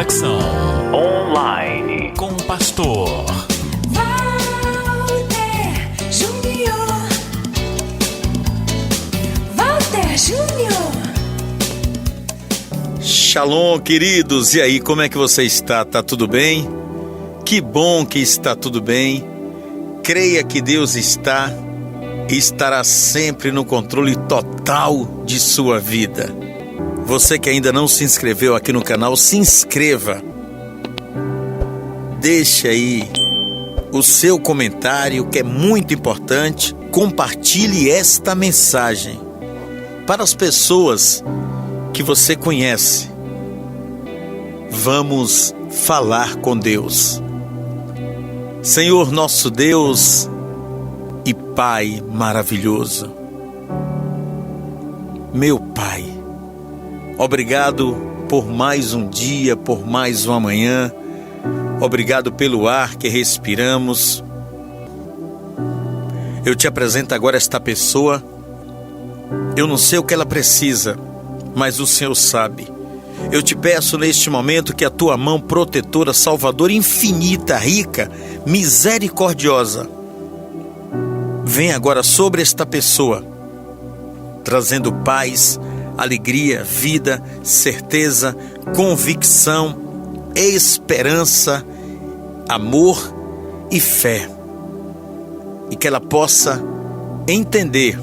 Reflexão online com o pastor Walter Júnior. Walter Júnior. Shalom, queridos, e aí, como é que você está? Tá tudo bem? Que bom que está tudo bem. Creia que Deus está e estará sempre no controle total de sua vida. Você que ainda não se inscreveu aqui no canal, se inscreva. Deixe aí o seu comentário, que é muito importante. Compartilhe esta mensagem para as pessoas que você conhece. Vamos falar com Deus. Senhor nosso Deus e Pai maravilhoso, meu Pai, obrigado por mais um dia, por mais uma manhã. Obrigado pelo ar que respiramos. Eu te apresento agora esta pessoa. Eu não sei o que ela precisa, mas o Senhor sabe. Eu te peço neste momento que a tua mão protetora, salvadora, infinita, rica, misericordiosa, venha agora sobre esta pessoa, trazendo paz, alegria, vida, certeza, convicção, esperança, amor e fé. E que ela possa entender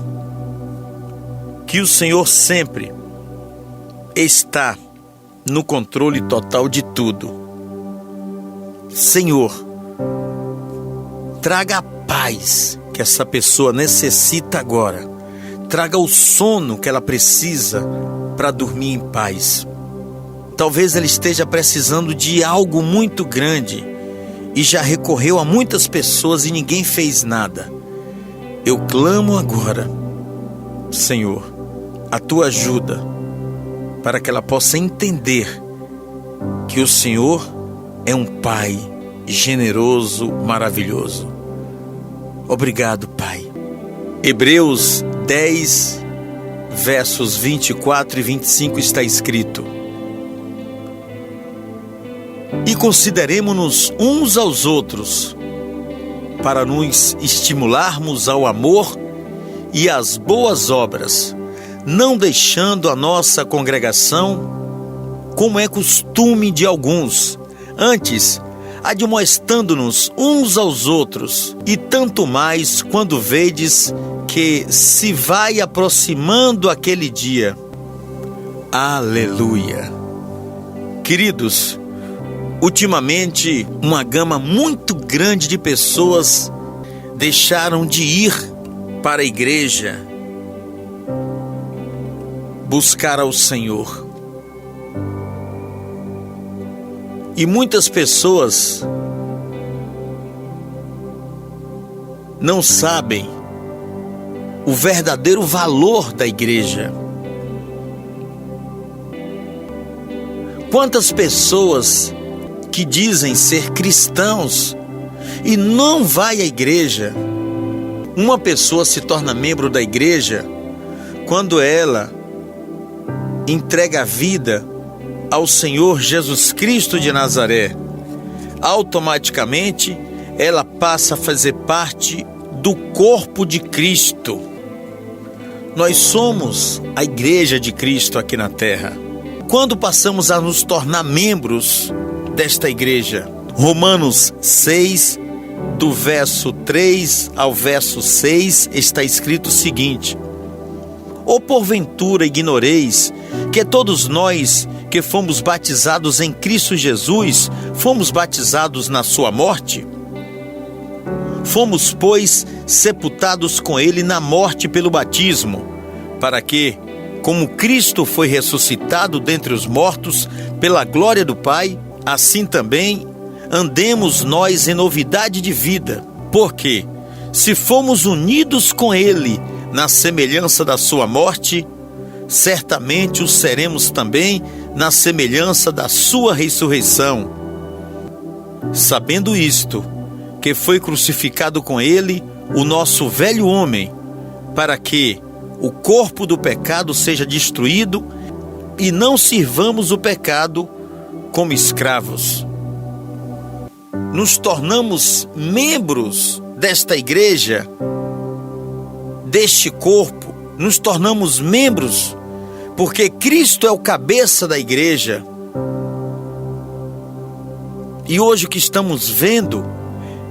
que o Senhor sempre está no controle total de tudo. Senhor, traga a paz que essa pessoa necessita agora. Traga o sono que ela precisa para dormir em paz. Talvez ela esteja precisando de algo muito grande e já recorreu a muitas pessoas e ninguém fez nada. Eu clamo agora, Senhor, a tua ajuda para que ela possa entender que o Senhor é um Pai generoso, maravilhoso. Obrigado, Pai. Hebreus 10, versos 24 e 25 está escrito: E consideremo-nos uns aos outros, para nos estimularmos ao amor e às boas obras, não deixando a nossa congregação, como é costume de alguns, antes admoestando-nos uns aos outros, e tanto mais quando vedes que se vai aproximando aquele dia. Aleluia! Queridos, ultimamente uma gama muito grande de pessoas deixaram de ir para a igreja buscar ao Senhor. E muitas pessoas não sabem o verdadeiro valor da igreja. Quantas pessoas que dizem ser cristãos e não vai à igreja. Uma pessoa se torna membro da igreja quando ela entrega a vida ao Senhor Jesus Cristo de Nazaré. Automaticamente ela passa a fazer parte do corpo de Cristo. Nós somos a igreja de Cristo aqui na terra. Quando passamos a nos tornar membros desta igreja? Romanos 6, do verso 3 ao verso 6, está escrito o seguinte: Ou porventura ignoreis que todos nós que fomos batizados em Cristo Jesus, fomos batizados na sua morte? Fomos, pois, sepultados com ele na morte pelo batismo, para que, como Cristo foi ressuscitado dentre os mortos pela glória do Pai, assim também andemos nós em novidade de vida. Porque, se fomos unidos com ele na semelhança da sua morte, certamente o seremos também na semelhança da sua ressurreição. Sabendo isto, que foi crucificado com ele o nosso velho homem, para que o corpo do pecado seja destruído e não sirvamos o pecado como escravos. Nos tornamos membros desta igreja, deste corpo. Nos tornamos membros porque Cristo é o cabeça da igreja. E hoje o que estamos vendo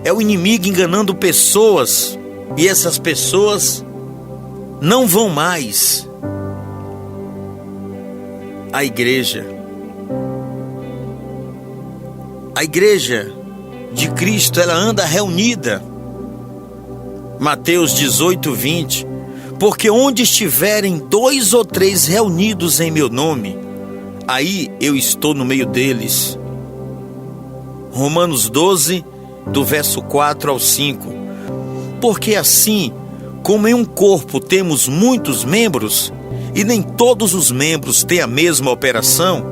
é o inimigo enganando pessoas, e essas pessoas não vão mais à igreja. A igreja de Cristo, ela anda reunida. Mateus 18:20. Porque onde estiverem 2 ou 3 reunidos em meu nome, aí eu estou no meio deles. Romanos 12, do verso 4 ao 5. Porque assim, como em um corpo temos muitos membros, e nem todos os membros têm a mesma operação,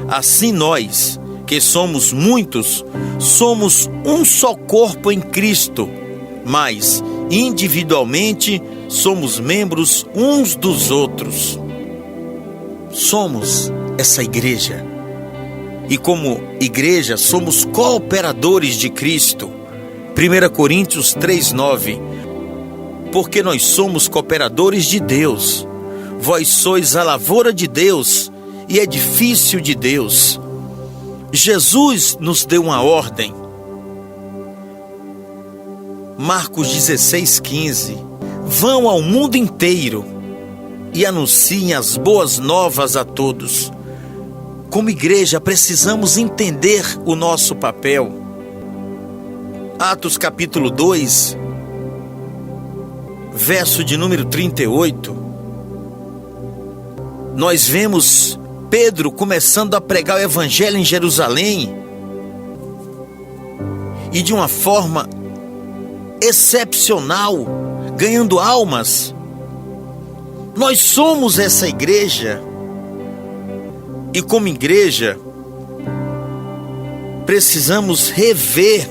assim nós, que somos muitos, somos um só corpo em Cristo, mas individualmente somos membros uns dos outros. Somos essa igreja. E como igreja somos cooperadores de Cristo. 1 Coríntios 3:9. Porque nós somos cooperadores de Deus. Vós sois a lavoura de Deus e edifício de Deus. Jesus nos deu uma ordem. Marcos 16:15. Vão ao mundo inteiro e anunciem as boas novas a todos. Como igreja, precisamos entender o nosso papel. Atos capítulo 2, verso de número 38. Nós vemos Pedro começando a pregar o evangelho em Jerusalém, e de uma forma excepcional, ganhando almas. Nós somos essa igreja. E como igreja, precisamos rever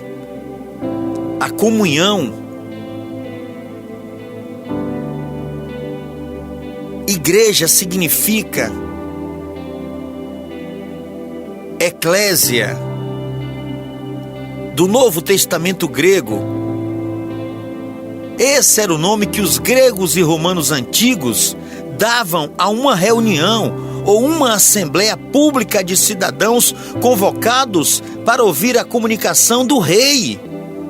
a comunhão. Igreja significa eclésia, do Novo Testamento grego. Esse era o nome que os gregos e romanos antigos davam a uma reunião ou uma assembleia pública de cidadãos convocados para ouvir a comunicação do rei.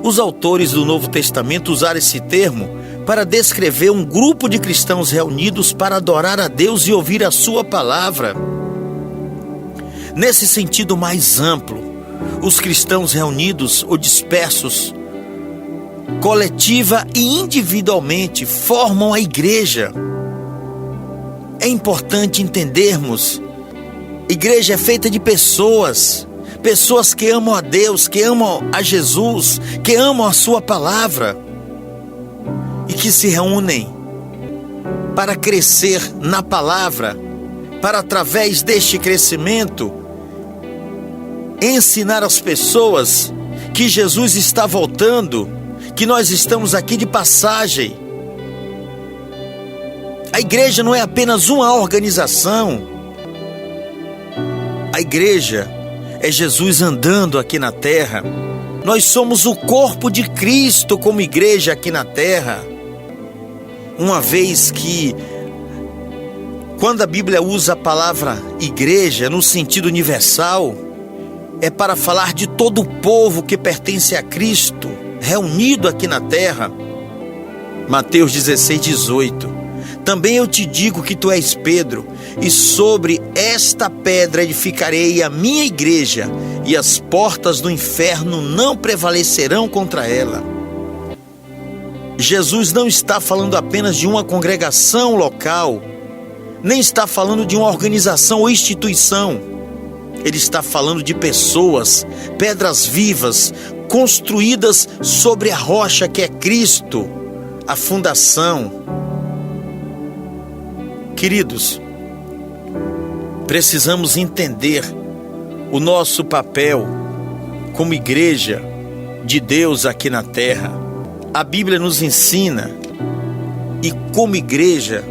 Os autores do Novo Testamento usaram esse termo para descrever um grupo de cristãos reunidos para adorar a Deus e ouvir a sua palavra. Nesse sentido mais amplo, os cristãos reunidos ou dispersos, coletiva e individualmente, formam a igreja. É importante entendermos, igreja é feita de pessoas que amam a Deus, que amam a Jesus, que amam a sua palavra e que se reúnem para crescer na palavra, para através deste crescimento ensinar as pessoas que Jesus está voltando, que nós estamos aqui de passagem. A igreja não é apenas uma organização. A igreja é Jesus andando aqui na terra. Nós somos o corpo de Cristo como igreja aqui na terra. Uma vez que, quando a Bíblia usa a palavra igreja no sentido universal, é para falar de todo o povo que pertence a Cristo, reunido aqui na terra. Mateus 16:18. Também eu te digo que tu és Pedro, e sobre esta pedra edificarei a minha igreja, e as portas do inferno não prevalecerão contra ela. Jesus não está falando apenas de uma congregação local, nem está falando de uma organização ou instituição. Ele está falando de pessoas, pedras vivas, construídas sobre a rocha que é Cristo, a fundação. Queridos, precisamos entender o nosso papel como igreja de Deus aqui na terra. A Bíblia nos ensina, e como igreja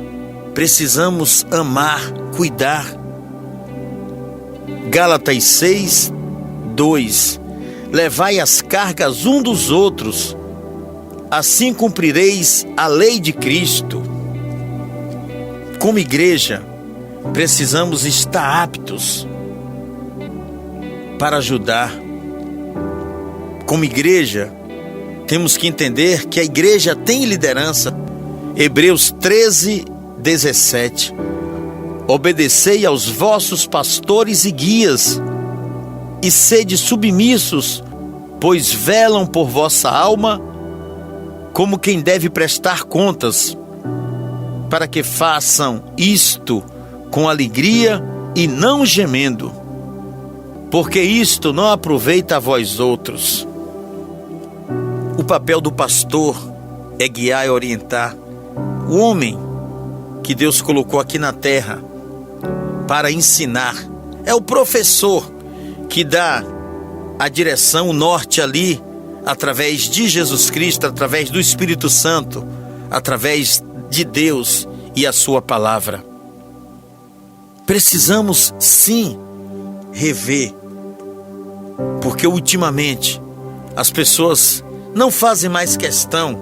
precisamos amar, cuidar. Gálatas 6, 2: levai as cargas um dos outros, assim cumprireis a lei de Cristo. Como igreja, precisamos estar aptos para ajudar. Como igreja, temos que entender que a igreja tem liderança. Hebreus 13:17: obedecei aos vossos pastores e guias, e sede submissos, pois velam por vossa alma, como quem deve prestar contas, para que façam isto com alegria e não gemendo, porque isto não aproveita a vós outros. O papel do pastor é guiar e orientar o homem que Deus colocou aqui na terra para ensinar. É o professor que dá a direção, o norte ali, através de Jesus Cristo, através do Espírito Santo, através de Deus e a sua palavra. Precisamos sim rever, porque ultimamente as pessoas não fazem mais questão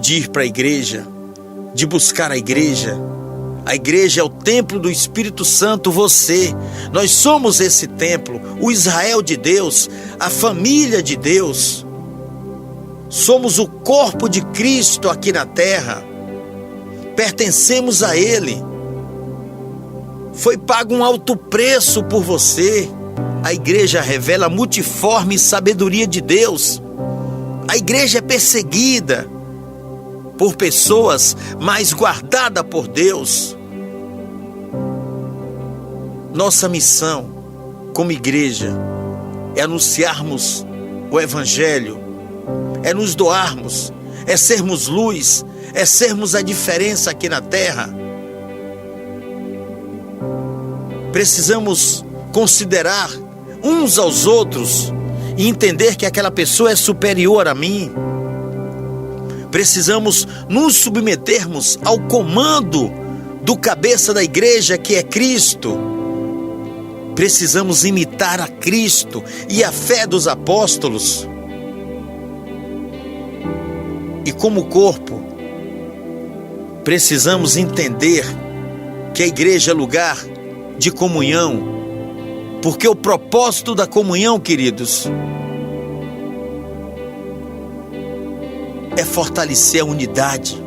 de ir para a igreja, de buscar a igreja. A igreja é o templo do Espírito Santo, nós somos esse templo, o Israel de Deus, a família de Deus. Somos o corpo de Cristo aqui na terra, pertencemos a Ele. Foi pago um alto preço por você. A igreja revela a multiforme sabedoria de Deus. A igreja é perseguida por pessoas, mas guardada por Deus. Nossa missão como igreja é anunciarmos o Evangelho, é nos doarmos, é sermos luz, é sermos a diferença aqui na terra. Precisamos considerar uns aos outros e entender que aquela pessoa é superior a mim. Precisamos nos submetermos ao comando do cabeça da igreja, que é Cristo. Precisamos imitar a Cristo e a fé dos apóstolos. E como corpo, precisamos entender que a igreja é lugar de comunhão, porque o propósito da comunhão, queridos, é fortalecer a unidade.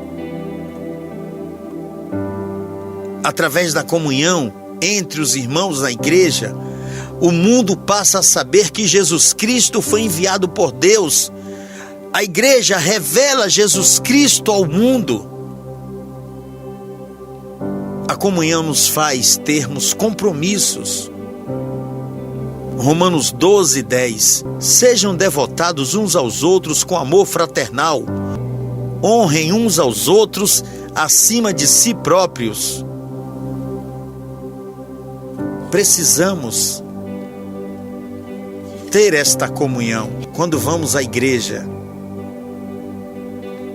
Através da comunhão entre os irmãos na igreja, o mundo passa a saber que Jesus Cristo foi enviado por Deus. A igreja revela Jesus Cristo ao mundo. A comunhão nos faz termos compromissos. Romanos 12:10: sejam devotados uns aos outros com amor fraternal. Honrem uns aos outros acima de si próprios. Precisamos ter esta comunhão. Quando vamos à igreja,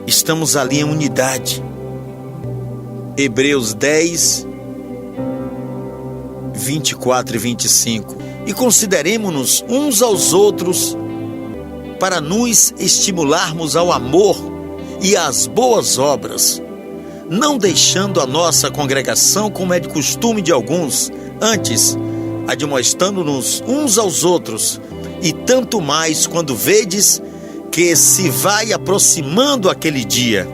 estamos ali em unidade. Hebreus 10:24 e 25. E consideremo-nos uns aos outros para nos estimularmos ao amor e às boas obras, não deixando a nossa congregação como é de costume de alguns, antes admoestando-nos uns aos outros, e tanto mais quando vedes que se vai aproximando aquele dia.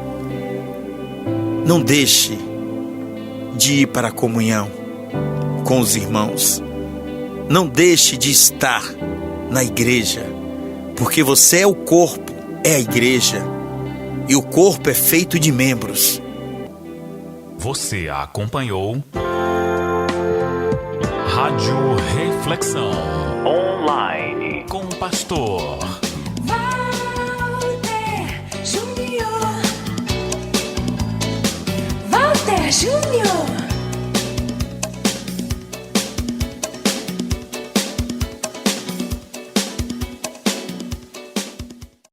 Não deixe de ir para a comunhão com os irmãos. Não deixe de estar na igreja, porque você é o corpo, é a igreja, e o corpo é feito de membros. Você acompanhou Rádio Reflexão Online com o pastor Walter Júnior. Walter Júnior.